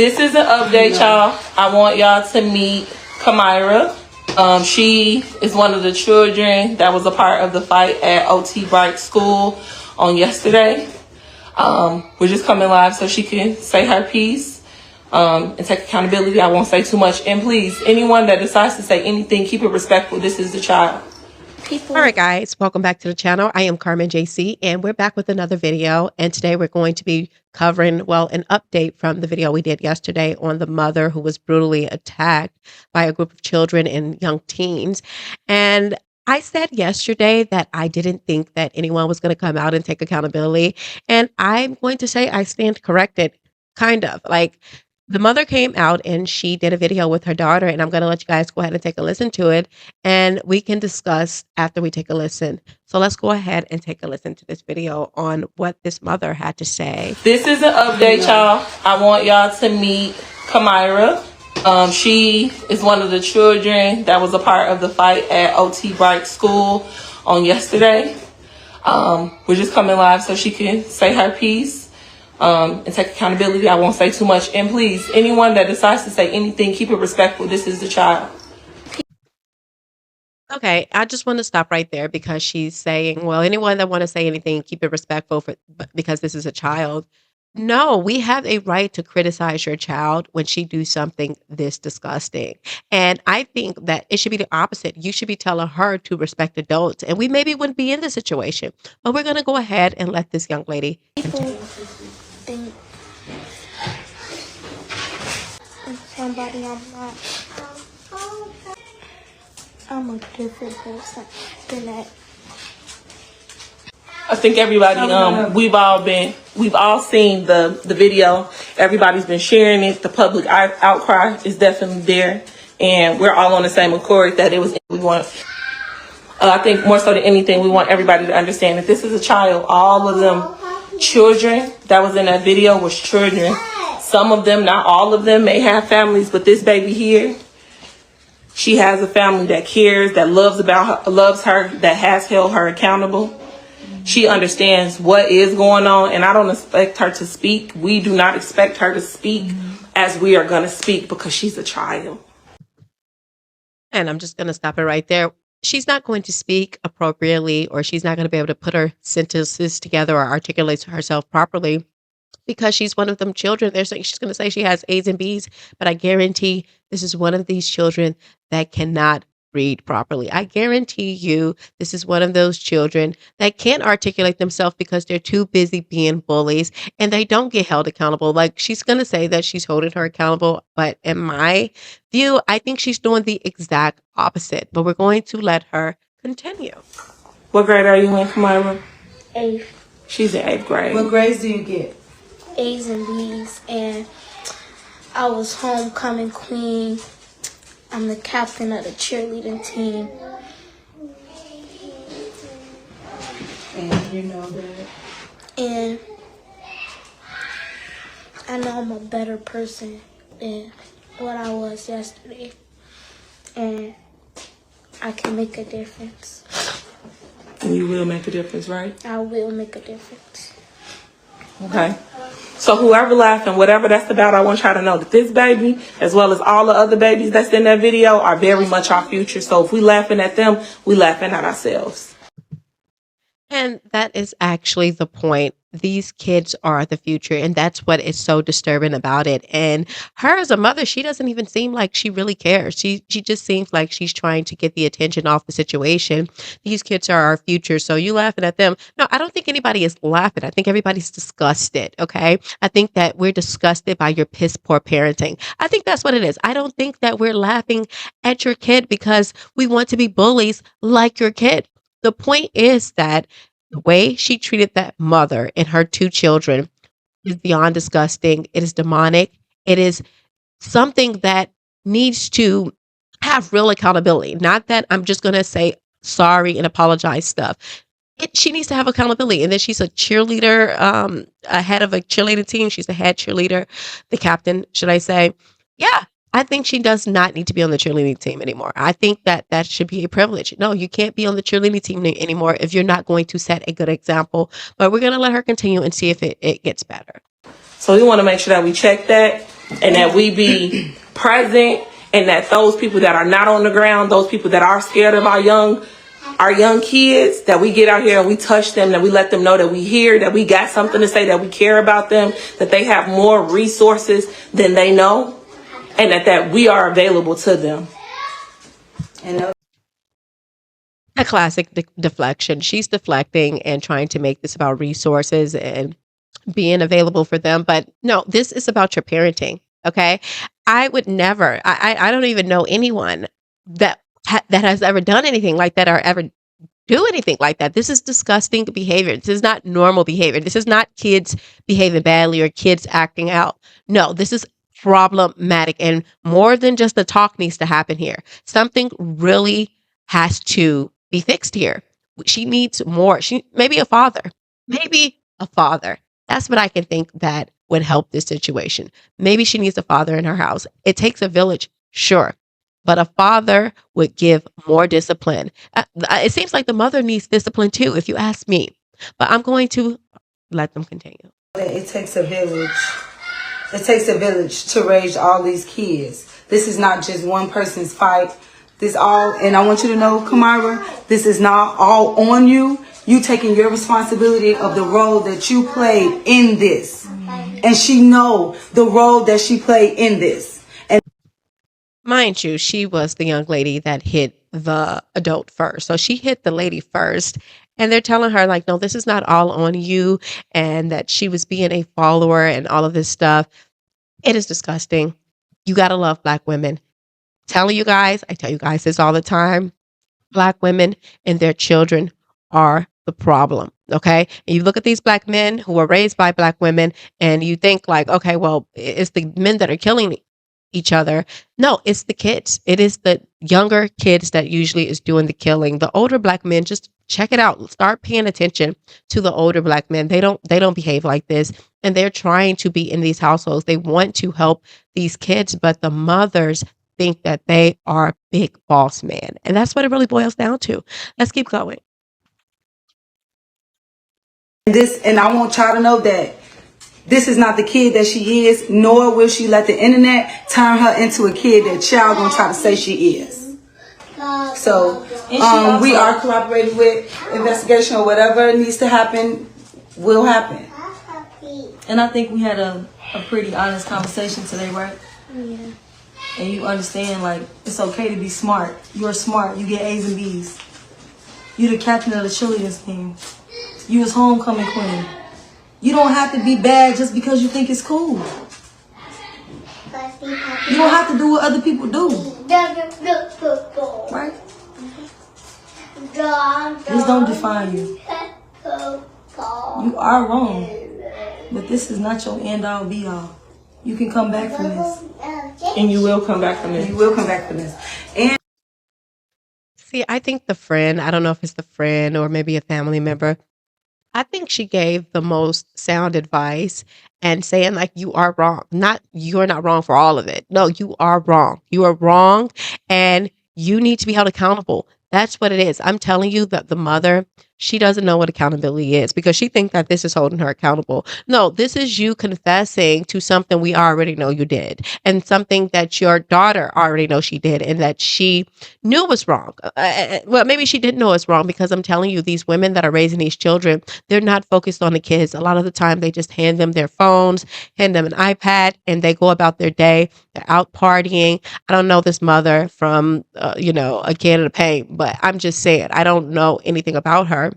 This is an update, y'all. I want y'all to meet Kamira. She is one of the children that was a part of the fight at OT Bright School on yesterday. We're just coming live so she can say her piece and take accountability. I won't say too much. And please, anyone that decides to say anything, keep it respectful. This is the child. All right, guys, welcome back to the channel. I am Carmen JC, and we're back with another video. And today we're going to be covering, well, an update from the video we did yesterday on the mother who was brutally attacked by a group of children and young teens. And I said yesterday that I didn't think that anyone was going to come out and take accountability. And I'm going to say I stand corrected, kind of. Like, the mother came out and she did a video with her daughter, and I'm going to let you guys go ahead and take a listen to it, and we can discuss after we take a listen. So let's go ahead and take a listen to this video on what this mother had to say. This is an update, y'all. I want y'all to meet Kamira. She is one of the children that was a part of the fight at OT Bright School on yesterday. We're just coming live so she can say her piece and take accountability. I won't say too much. And please, anyone that decides to say anything, keep it respectful. This is the child. Okay, I just want to stop right there because she's saying, well, anyone that want to say anything, keep it respectful because this is a child. No, we have a right to criticize your child when she do something this disgusting. And I think that it should be the opposite. You should be telling her to respect adults. And we maybe wouldn't be in this situation. But we're going to go ahead and let this young lady continue. Think somebody I'm a different person than that. I think everybody, we've all seen the video. Everybody's been sharing it. The public outcry is definitely there. And we're all on the same accord that it was, I think more so than anything, we want everybody to understand that this is a child. All of them children that was in that video was children. Some of them, not all of them, may have families, but this baby here, she has a family that cares, that loves her, that has held her accountable. She understands what is going on, and I don't expect her to speak. We do not expect her to speak as we are going to speak because she's a child. And I'm just going to stop it right there. She's not going to speak appropriately, or she's not going to be able to put her sentences together or articulate herself properly because she's one of them children. They're saying she's going to say she has A's and B's, but I guarantee this is one of these children that cannot read properly. I guarantee you this is one of those children that can't articulate themselves because they're too busy being bullies and they don't get held accountable. Like, she's going to say that she's holding her accountable, but in my view, I think she's doing the exact opposite. But we're going to let her continue. What grade are you in, Kamira? 8th. She's in 8th grade. What grades do you get? A's and B's, and I was homecoming queen. I'm the captain of the cheerleading team. And you know that? And I know I'm a better person than what I was yesterday. And I can make a difference. And you will make a difference, right? I will make a difference. Okay. So whoever laughing, whatever that's about, I want y'all to know that this baby, as well as all the other babies that's in that video, are very much our future. So if we laughing at them, we laughing at ourselves. And that is actually the point. These kids are the future, and that's what is so disturbing about it. And her as a mother, she doesn't even seem like she really cares. She just seems like she's trying to get the attention off the situation. These kids are our future, so you laughing at them. No, I don't think anybody is laughing. I think everybody's disgusted, okay? I think that we're disgusted by your piss poor parenting. I think that's what it is. I don't think that we're laughing at your kid because we want to be bullies like your kid. The point is that the way she treated that mother and her 2 children is beyond disgusting. It is demonic. It is something that needs to have real accountability. Not that I'm just going to say sorry and apologize stuff. She needs to have accountability. And then she's a cheerleader, a head of a cheerleading team. She's the head cheerleader, the captain, should I say. Yeah, I think she does not need to be on the cheerleading team anymore. I think that that should be a privilege. No, you can't be on the cheerleading team anymore if you're not going to set a good example. But we're going to let her continue and see if it gets better. So we want to make sure that we check that. and that we be present, and that those people that are not on the ground, those people that are scared of our young kids, that we get out here and we touch them, that we let them know that we hear, that we got something to say, that we care about them, that they have more resources than they know, and that we are available to them. And A classic deflection. She's deflecting and trying to make this about resources and being available for them. But no, this is about your parenting. Okay. I would never, I don't even know anyone that has ever done anything like that or ever do anything like that. This is disgusting behavior. This is not normal behavior. This is not kids behaving badly or kids acting out. No, this is problematic, and more than just the talk needs to happen here. Something really has to be fixed here. She needs more. Maybe a father. That's what I can think that would help this situation. Maybe she needs a father in her house. It takes a village, sure, but a father would give more discipline. It seems like the mother needs discipline too, if you ask me. But I'm going to let them continue. it takes a village. It takes a village to raise all these kids. This is not just one person's fight. And I want you to know, Kamara, this is not all on you. You taking your responsibility of the role that you played in this. And she know the role that she played in this. And mind you, she was the young lady that hit the adult first. So she hit the lady first. And they're telling her, like, no, this is not all on you. And that she was being a follower and all of this stuff. It is disgusting. You got to love Black women. I tell you guys this all the time. Black women and their children are the problem. Okay. And you look at these Black men who were raised by Black women and you think like, okay, well, it's the men that are killing each other. No, it's the kids. It is the younger kids that usually is doing the killing. The older Black men, just check it out. Start paying attention to the older Black men. They don't behave like this. And they're trying to be in these households. They want to help these kids, but the mothers think that they are big boss man. And that's what it really boils down to. Let's keep going. and I want y'all to know that this is not the kid that she is, nor will she let the internet turn her into a kid that y'all gonna try to say she is. So we are cooperating with investigation, or whatever needs to happen will happen. And I think we had a pretty honest conversation today, right? Yeah. And you understand, like, it's okay to be smart. You're smart. You get A's and B's. You the captain of the cheerleading team. You was homecoming queen. You don't have to be bad just because you think it's cool. You don't have to do what other people do. Right? This don't define you. You are wrong. But this is not your end all be all. You can come back from this. And you will come back from this. You will come back from this. And See, I think the friend, I don't know if it's the friend or maybe a family member, I think she gave the most sound advice and saying like, you are wrong. Not, you're not wrong for all of it. No, you are wrong. You are wrong and you need to be held accountable. That's what it is. I'm telling you that the mother, she doesn't know what accountability is because she thinks that this is holding her accountable. No, this is you confessing to something we already know you did and something that your daughter already knows she did and that she knew was wrong. Well, maybe she didn't know it's wrong because I'm telling you, these women that are raising these children, they're not focused on the kids. A lot of the time, they just hand them their phones, hand them an iPad, and they go about their day. They're out partying. I don't know this mother from, a can of paint, but I'm just saying, I don't know anything about her.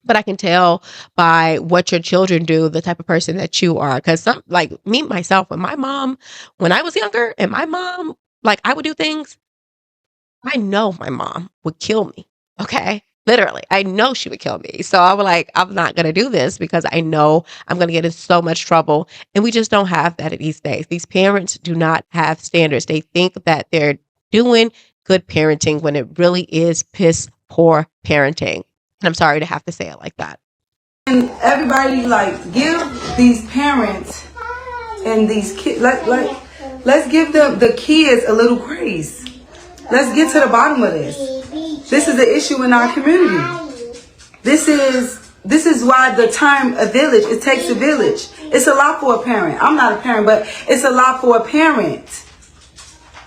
But I can tell by what your children do, the type of person that you are. Because like me, myself, when I was younger and my mom, like I would do things, I know my mom would kill me. Okay. Literally, I know she would kill me. So I was like, I'm not going to do this because I know I'm going to get in so much trouble. And we just don't have that these days. These parents do not have standards. They think that they're doing good parenting when it really is piss poor parenting. And I'm sorry to have to say it like that. And everybody, like, give these parents and these kids, let's give them, the kids, a little grace. Let's get to the bottom of this. This is an issue in our community. This is This is why the term a village, it takes a village. It's a lot for a parent. I'm not a parent, but it's a lot for a parent.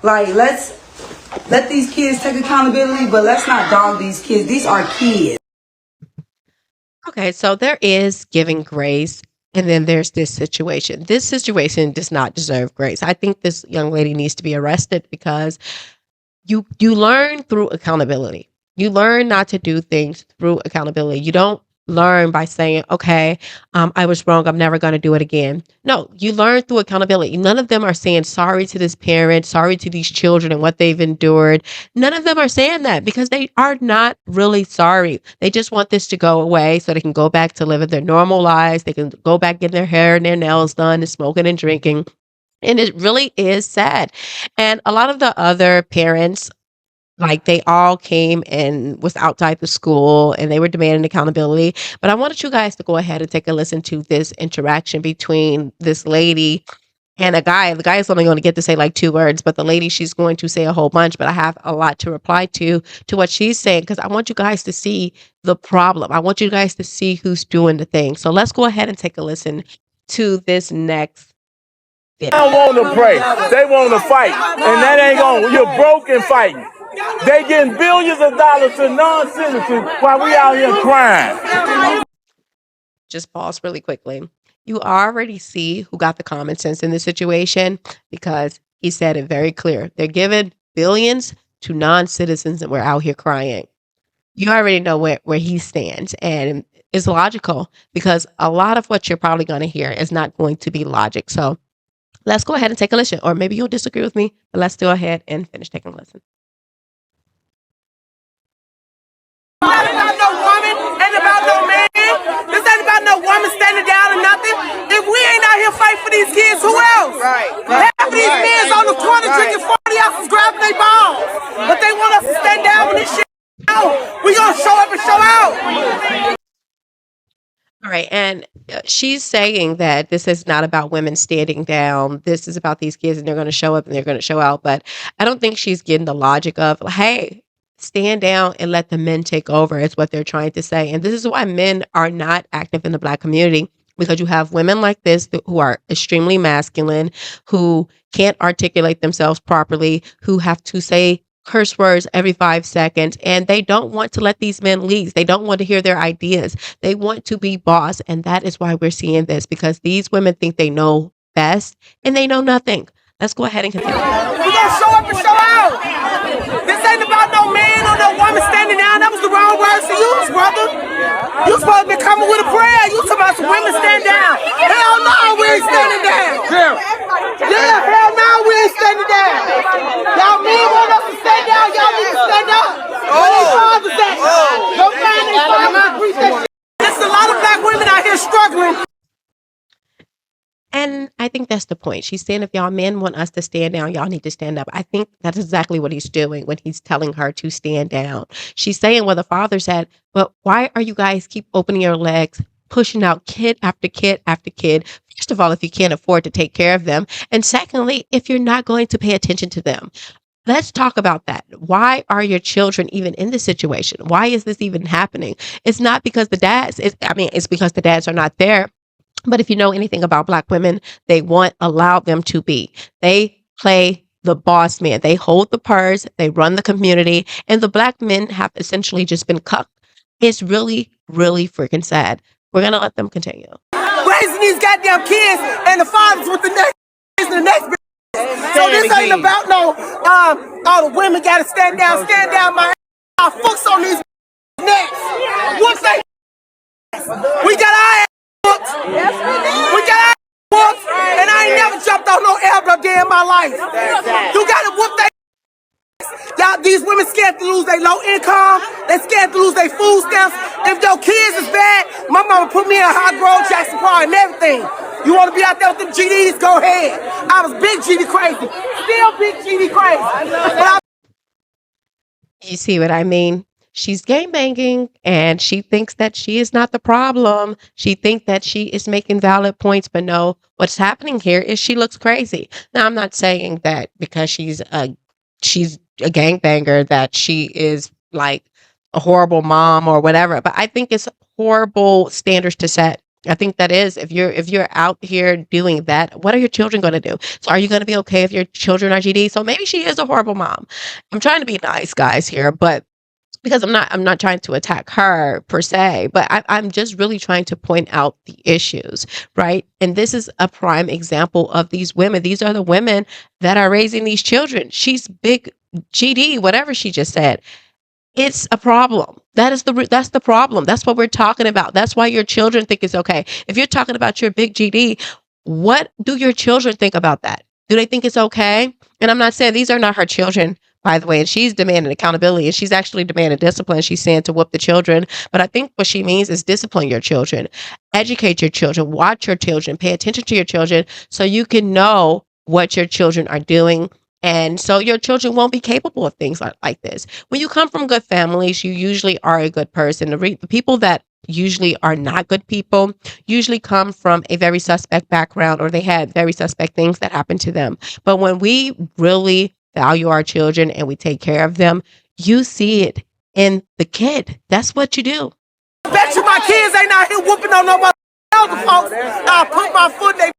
Like, let these kids take accountability, but let's not dog these kids. These are kids. Okay, so there is giving grace, and then there's this situation. This situation does not deserve grace. I think this young lady needs to be arrested because you learn through accountability. You learn not to do things through accountability. You don't learn by saying, okay, I was wrong, I'm never going to do it again. No, you learn through accountability. None of them are saying sorry to this parent, sorry to these children and what they've endured. None of them are saying that because they are not really sorry. They just want this to go away so they can go back to living their normal lives. They can go back getting their hair and their nails done and smoking and drinking. And it really is sad. And a lot of the other parents, like, they all came and was outside the school and they were demanding accountability. But I wanted you guys to go ahead and take a listen to this interaction between this lady and a guy. The guy is only going to get to say like 2 words, but the lady, she's going to say a whole bunch. But I have a lot to reply to what she's saying, because I want you guys to see the problem. I want you guys to see who's doing the thing. So let's go ahead and take a listen to this next video. They don't want to pray. They want to fight. And that ain't going, you're broken fighting. They getting billions of dollars to non-citizens while we out here crying. Just pause really quickly. You already see who got the common sense in this situation, because he said it very clear. They're giving billions to non-citizens and we're out here crying. You already know where he stands, and it's logical because a lot of what you're probably going to hear is not going to be logic. So let's go ahead and take a listen, or maybe you'll disagree with me, but let's go ahead and finish taking a listen. This ain't about no woman, ain't about no man. This ain't about no woman standing down or nothing. If we ain't out here fighting for these kids, who else? Half of these men's on the corner drinking 40 ounces, grabbing their balls. But they want us to stand down when this shit out. We gonna show up and show out. All right, and she's saying that this is not about women standing down. This is about these kids, and they're going to show up and they're going to show out. But I don't think she's getting the logic of, hey, stand down and let the men take over, is what they're trying to say. And this is why men are not active in the Black community, because you have women like this who are extremely masculine, who can't articulate themselves properly, who have to say curse words every 5 seconds, and they don't want to let these men lead. They don't want to hear their ideas. They want to be boss, and that is why we're seeing this, because these women think they know best, and they know nothing. Let's go ahead and continue. We gonna show up and show out. This ain't about no man or no woman standing down. That was the wrong words to use, brother. You supposed to be coming with a prayer. You talking about some women stand down. Hell no, we ain't standing down. Yeah, hell no, we ain't standing down. Y'all men want us to stand down. Y'all need to stand up. Where they fathers at? Go find their fathers and preach that shit. There's a lot of Black women out here struggling. And I think that's the point. She's saying, if y'all men want us to stand down, y'all need to stand up. I think that's exactly what he's doing when he's telling her to stand down. She's saying, well, the father said, but why are you guys keep opening your legs, pushing out kid after kid after kid? First of all, if you can't afford to take care of them. And secondly, if you're not going to pay attention to them. Let's talk about that. Why are your children even in this situation? Why is this even happening? It's not because it's because the dads are not there. But if you know anything about Black women, they won't allow them to be. They play the boss man. They hold the purse. They run the community. And the Black men have essentially just been cucked. It's really, really freaking sad. We're going to let them continue. Raising these goddamn kids and the fathers with the next bitch. So this ain't about no, all the women got to stand down, my ass. Fucks on these necks. What's they? We got our ass whooped. Yes, we got our ass whooped. And I ain't never jumped on no elbow day in my life. You got to whoop that. Y'all, these women scared to lose their low income. They scared to lose their food stamps. If your kids is bad, my mama put me in Hot Grove, Jackson Park, and everything. You want to be out there with them GDs? Go ahead. I was big GD crazy. Still big GD crazy. You see what I mean? She's gangbanging, and she thinks that she is not the problem. She thinks that she is making valid points, but no, what's happening here is she looks crazy. Now, I'm not saying that because she's a gangbanger that she is like a horrible mom or whatever, but I think it's horrible standards to set. I think that is, if you're out here doing that, what are your children going to do? So are you going to be okay if your children are GD? So maybe she is a horrible mom. I'm trying to be nice, guys, here, but because I'm not trying to attack her per se, but I'm just really trying to point out the issues, right? And this is a prime example of these women. These are the women that are raising these children. She's big GD, whatever she just said. It's a problem. That's the problem. That's what we're talking about. That's why your children think it's okay. If you're talking about your big GD, what do your children think about that? Do they think it's okay? And I'm not saying these are not her children, by the way, and she's demanding accountability, and she's actually demanding discipline. She's saying to whoop the children. But I think what she means is discipline your children, educate your children, watch your children, pay attention to your children so you can know what your children are doing. And so your children won't be capable of things like this. When you come from good families, you usually are a good person. The people that usually are not good people usually come from a very suspect background, or they had very suspect things that happened to them. But when we really value our children and we take care of them, you see it in the kid. That's what you do. I bet you my kids ain't out here whooping on nobody elder folks. I put my foot in they.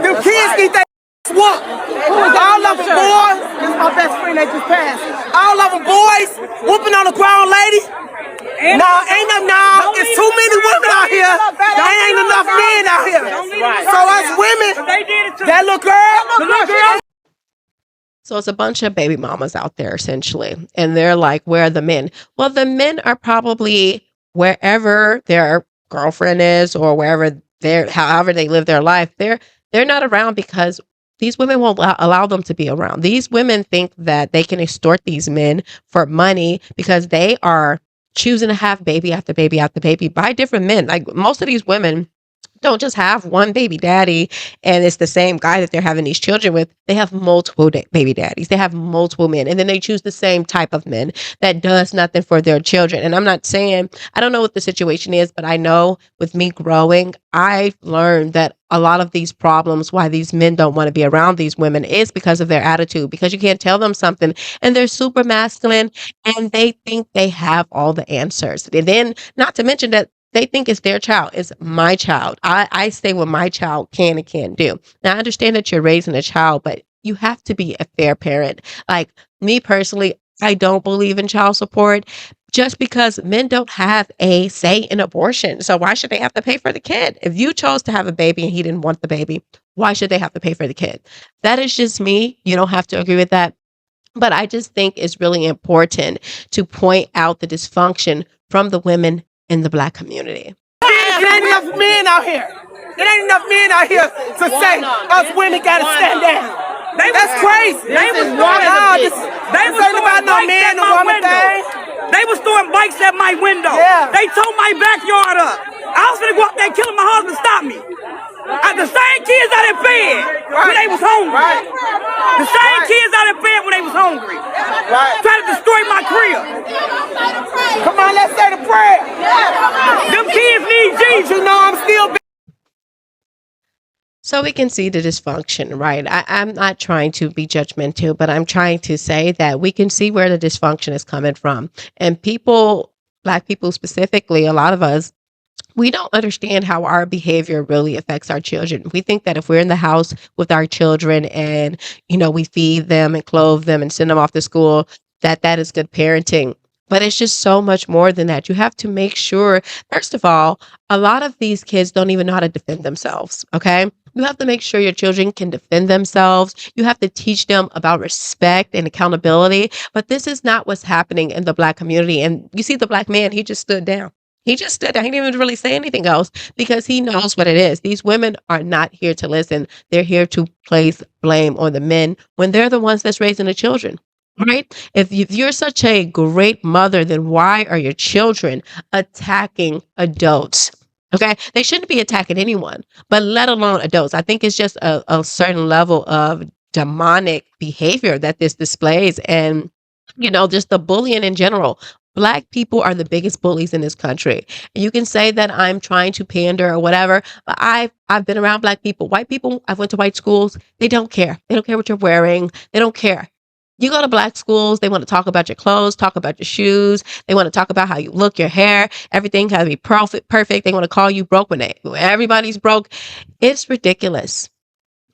Them kids need they whoop. All of them boys. This is my best friend that just passed. All of them boys whooping on a grown lady. No, ain't enough. No, it's too many women out here. There ain't enough men out here. So us women, that little girl. So it's a bunch of baby mamas out there essentially. And they're like, where are the men? Well, the men are probably wherever their girlfriend is, or wherever however they live their life. They're not around because these women won't allow them to be around. These women think that they can extort these men for money because they are choosing to have baby after baby after baby by different men. Like most of these women don't just have one baby daddy and it's the same guy that they're having these children with. They have multiple baby daddies. They have multiple men, and then they choose the same type of men that does nothing for their children. And I'm not saying, I don't know what the situation is, but I know with me growing, I've learned that a lot of these problems, why these men don't want to be around these women, is because of their attitude, because you can't tell them something and they're super masculine and they think they have all the answers. And then not to mention that they think it's their child. It's my child. I say what my child can and can't do. Now, I understand that you're raising a child, but you have to be a fair parent. Like me personally, I don't believe in child support just because men don't have a say in abortion. So why should they have to pay for the kid? If you chose to have a baby and he didn't want the baby, why should they have to pay for the kid? That is just me. You don't have to agree with that. But I just think it's really important to point out the dysfunction from the women in the Black community. It ain't enough men out here. It ain't enough men out here to say us women gotta stand down. That's crazy. They was ain't about no man or woman thing. They was throwing bikes at my window. Yeah. They tore my backyard up. I was gonna go up there killing my husband. Stop me. The same kids out in bed when they was hungry. The same kids out in bed when they was hungry. Trying to destroy my crib. Come on, let's say the prayer. Them kids need Jesus. You know I'm still. So we can see the dysfunction, right? I'm not trying to be judgmental, but I'm trying to say that we can see where the dysfunction is coming from. And people, Black people specifically, a lot of us, we don't understand how our behavior really affects our children. We think that if we're in the house with our children and, we feed them and clothe them and send them off to school, that is good parenting. But it's just so much more than that. You have to make sure, first of all, a lot of these kids don't even know how to defend themselves, okay? You have to make sure your children can defend themselves. You have to teach them about respect and accountability. But this is not what's happening in the Black community. And you see the Black man, he just stood down. He just stood down. He didn't even really say anything else because he knows what it is. These women are not here to listen. They're here to place blame on the men when they're the ones that's raising the children. Right? If you're such a great mother, then why are your children attacking adults? Okay? They shouldn't be attacking anyone, but let alone adults. I think it's just a certain level of demonic behavior that this displays, and, just the bullying in general. Black people are the biggest bullies in this country. And you can say that I'm trying to pander or whatever, but I've been around Black people. White people, I've went to white schools. They don't care. They don't care what you're wearing. They don't care. You go to black schools, they want to talk about your clothes, talk about your shoes. They want to talk about how you look, your hair. Everything has to be perfect. They want to call you broke when everybody's broke. It's ridiculous.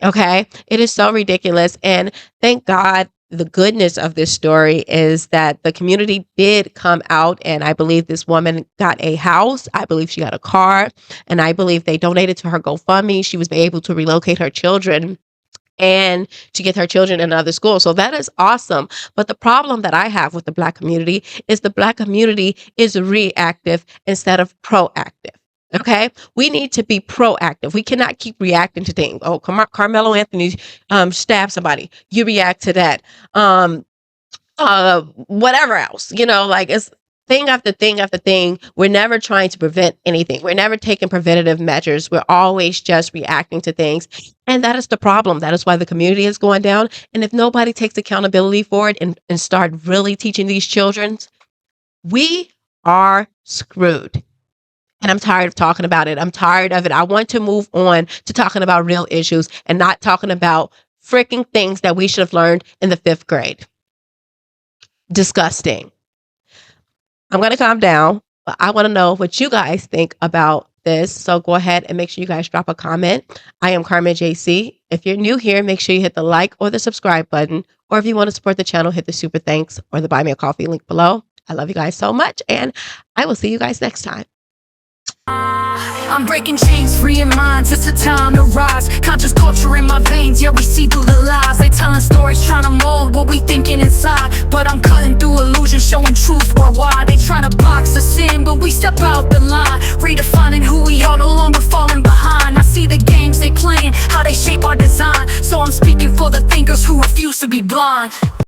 Okay? It is so ridiculous. And thank God the goodness of this story is that the community did come out, and I believe this woman got a house. I believe she got a car, and I believe they donated to her GoFundMe. She was able to relocate her children and to get her children in another school. So that is awesome. But the problem that I have with the black community is the black community is reactive instead of proactive. Okay, we need to be proactive. We cannot keep reacting to things. Oh, Carmelo Anthony stabbed somebody. You react to that. Whatever else, like it's thing after thing after thing. We're never trying to prevent anything. We're never taking preventative measures. We're always just reacting to things. And that is the problem. That is why the community is going down. And if nobody takes accountability for it and start really teaching these children, we are screwed. And I'm tired of talking about it. I'm tired of it. I want to move on to talking about real issues and not talking about freaking things that we should have learned in the 5th grade. Disgusting. I'm going to calm down, but I want to know what you guys think about this. So go ahead and make sure you guys drop a comment. I am Carmen JC. If you're new here, make sure you hit the like or the subscribe button. Or if you want to support the channel, hit the super thanks or the buy me a coffee link below. I love you guys so much, and I will see you guys next time. I'm breaking chains, freeing minds, it's a time to rise. Conscious culture in my veins, yeah, we see through the lies. They telling stories, trying to mold what we thinking inside. But I'm cutting through illusions, showing truth worldwide. They trying to box us in, but we step out the line. Redefining who we are, no longer falling behind. I see the games they playing, how they shape our design. So I'm speaking for the thinkers who refuse to be blind.